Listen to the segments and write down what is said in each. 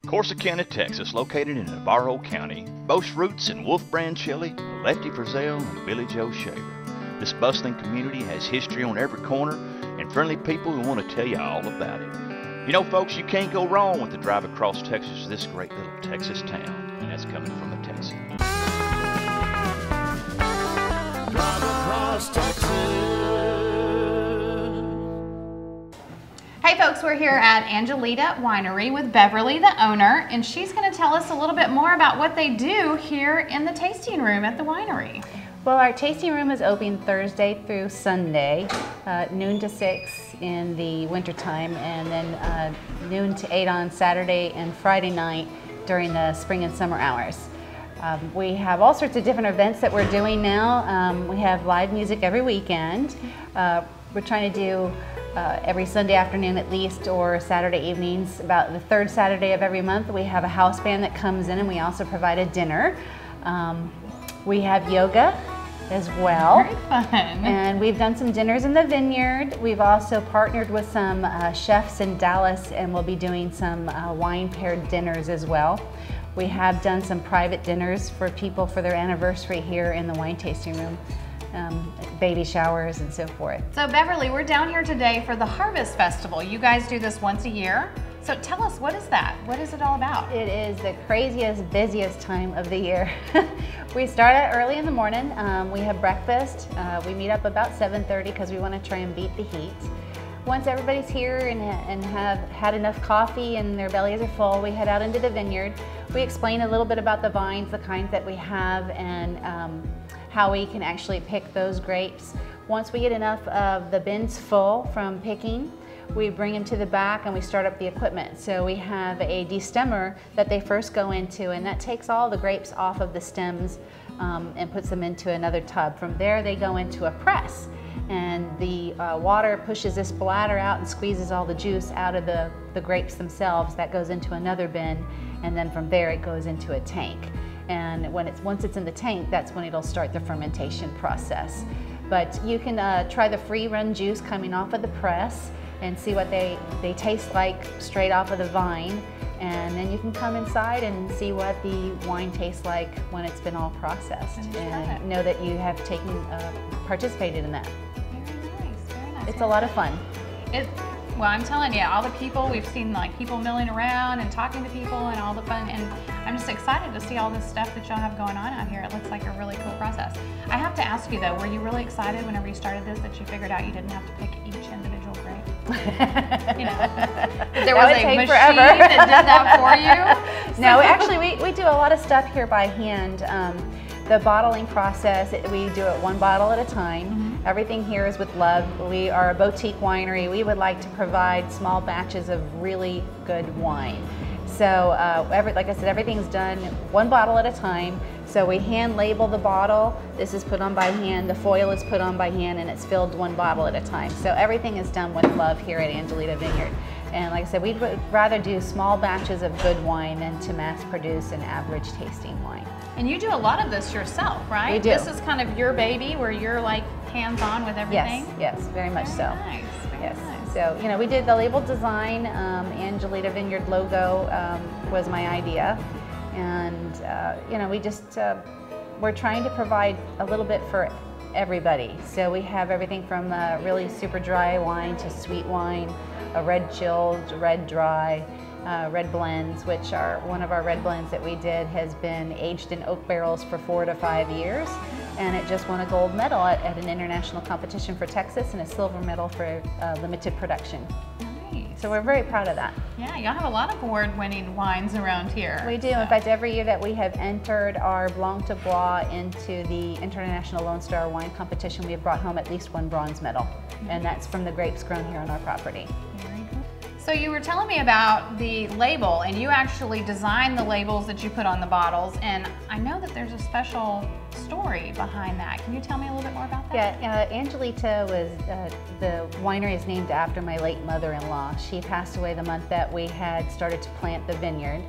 Corsicana, Texas, located in Navarro County, boasts roots in Wolf Brand Chili, Lefty Frizzell, and Billy Joe Shaver. This bustling community has history on every corner and friendly people who want to tell you all about it. You know, folks, you can't go wrong with the drive across Texas to this great little Texas town, and that's coming from a Texan. Drive across Texas. Hey folks, we're here at Angelita Winery with Beverly, the owner, and she's going to tell us a little bit more about what they do here in the tasting room at the winery. Well, our tasting room is open Thursday through Sunday, noon to 6 in the wintertime, and then noon to 8 on Saturday and Friday night during the spring and summer hours. We have all sorts of different events that we're doing now. We have live music every weekend. We're trying to do every Sunday afternoon at least, or Saturday evenings. About the third Saturday of every month, we have a house band that comes in, and we also provide a dinner. We have yoga as well. Very fun. And we've done some dinners in the vineyard. We've also partnered with some chefs in Dallas, and we'll be doing some wine paired dinners as well. We have done some private dinners for people for their anniversary here in the wine tasting room. Baby showers and so forth. So Beverly, we're down here today for the Harvest Festival. You guys do this once a year. So tell us, what is that? What is it all about? It is the craziest, busiest time of the year. We start out early in the morning. We have breakfast. We meet up about 7:30 because we want to try and beat the heat. Once everybody's here and have had enough coffee and their bellies are full, we head out into the vineyard. We explain a little bit about the vines, the kinds that we have, and how we can actually pick those grapes. Once we get enough of the bins full from picking, we bring them to the back and we start up the equipment. So we have a destemmer that they first go into, and that takes all the grapes off of the stems and puts them into another tub. From there they go into a press, and the water pushes this bladder out and squeezes all the juice out of the grapes themselves. That goes into another bin, and then from there it goes into a tank. And once it's in the tank, that's when it'll start the fermentation process. But you can try the free run juice coming off of the press and see what they taste like straight off of the vine. And then you can come inside and see what the wine tastes like when it's been all processed, and know that you have participated in that. Very nice, very nice. It's a lot of fun. Well, I'm telling you, all the people, we've seen like people milling around and talking to people and all the fun, and I'm just excited to see all this stuff that y'all have going on out here. It looks like a really cool process. I have to ask you though, were you really excited whenever you started this that you figured out you didn't have to pick each individual grape? You know, there was a machine that did that for you? No, actually we do a lot of stuff here by hand. The bottling process, we do it one bottle at a time. Everything here is with love. We are a boutique winery. We would like to provide small batches of really good wine. So like I said, everything's done one bottle at a time. So we hand label the bottle. This is put on by hand, the foil is put on by hand, and it's filled one bottle at a time. So everything is done with love here at Angelita Vineyard. And like I said, we'd rather do small batches of good wine than to mass produce an average tasting wine. And you do a lot of this yourself, right? We do. This is kind of your baby where you're like hands-on with everything? Yes, very much so. Nice, very nice. So, you know, we did the label design. Angelita Vineyard logo was my idea. And, you know, we just, we're trying to provide a little bit for everybody. So we have everything from really super dry wine to sweet wine, a red chilled, red dry, red blends, which are one of our red blends that we did has been aged in oak barrels for 4 to 5 years, and it just won a gold medal at an international competition for Texas and a silver medal for limited production. Nice. So we're very proud of that. Yeah, y'all have a lot of award-winning wines around here. We do. So. In fact, every year that we have entered our Blanc de Bois into the International Lone Star Wine Competition, we have brought home at least 1 bronze medal, and that's from the grapes grown here on our property. So you were telling me about the label, and you actually designed the labels that you put on the bottles, and I know that there's a special story behind that. Can you tell me a little bit more about that? Yeah, Angelita was, the winery is named after my late mother-in-law. She passed away the month that we had started to plant the vineyard.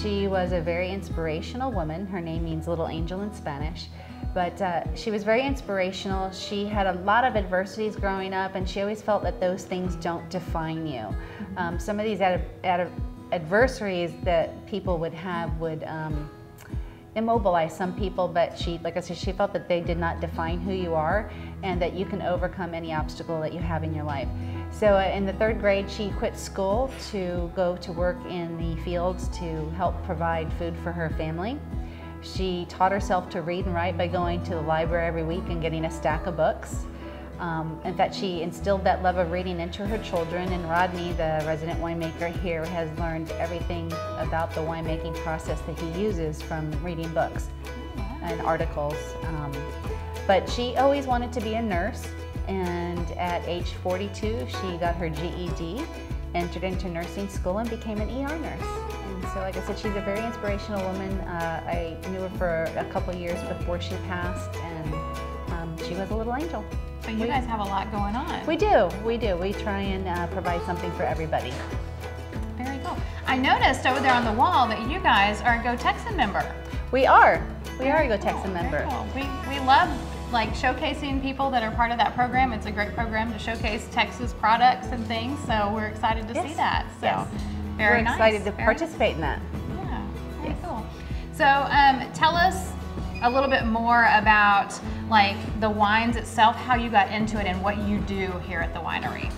She was a very inspirational woman. Her name means little angel in Spanish. But she was very inspirational. She had a lot of adversities growing up, and she always felt that those things don't define you. Some of these adversaries that people would have would immobilize some people, but like I said, she felt that they did not define who you are and that you can overcome any obstacle that you have in your life. So in the 3rd grade, she quit school to go to work in the fields to help provide food for her family. She taught herself to read and write by going to the library every week and getting a stack of books. In fact, she instilled that love of reading into her children, and Rodney, the resident winemaker here, has learned everything about the winemaking process that he uses from reading books and articles. But she always wanted to be a nurse, and at age 42, she got her GED, entered into nursing school, and became an ER nurse. And so, like I said, she's a very inspirational woman. I knew her for a couple years before she passed, and she was a little angel. So you guys have a lot going on. We do. We try and provide something for everybody. Very cool. I noticed over there on the wall that you guys are a Go Texan member. We are. We are a Go Texan member. Cool. We love like showcasing people that are part of that program. It's a great program to showcase Texas products and things. So we're excited to see that. So very nice. We're excited to participate in that. Yeah. Very cool. So tell us a little bit more about like the wines itself, how you got into it and what you do here at the winery.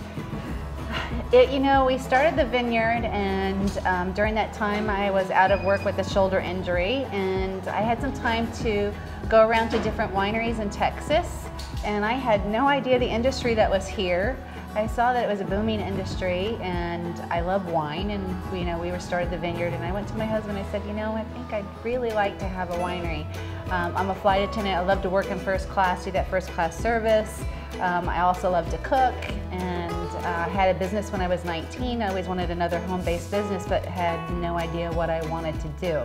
We started the vineyard, and during that time I was out of work with a shoulder injury, and I had some time to go around to different wineries in Texas, and I had no idea the industry that was here. I saw that it was a booming industry, and I love wine, and we started the vineyard, and I went to my husband, I said, I think I'd really like to have a winery. I'm a flight attendant. I love to work in first class, do that first class service. I also love to cook, and I had a business when I was 19. I always wanted another home-based business, but had no idea what I wanted to do.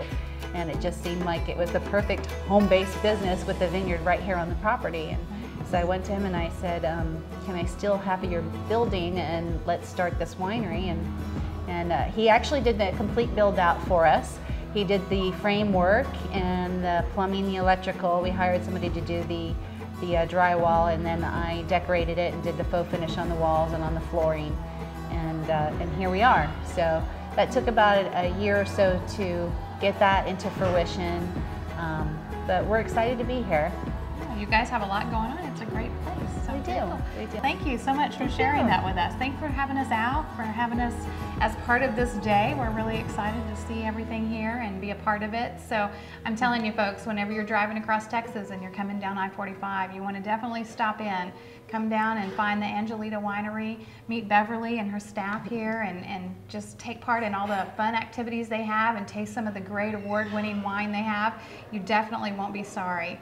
And it just seemed like it was the perfect home-based business with the vineyard right here on the property. And so I went to him and I said, can I still have your building, and let's start this winery? And he actually did the complete build out for us. He did the framework and the plumbing, the electrical. We hired somebody to do the drywall, and then I decorated it and did the faux finish on the walls and on the flooring. And here we are. So that took about a year or so to get that into fruition. But we're excited to be here. You guys have a lot going on. It's a great place. So We do. Thank you so much for sharing that with us. Thanks for having us out, for having us as part of this day. We're really excited to see everything here and be a part of it. So I'm telling you folks, whenever you're driving across Texas and you're coming down I-45, you want to definitely stop in. Come down and find the Angelita Winery, meet Beverly and her staff here, and just take part in all the fun activities they have and taste some of the great award-winning wine they have. You definitely won't be sorry.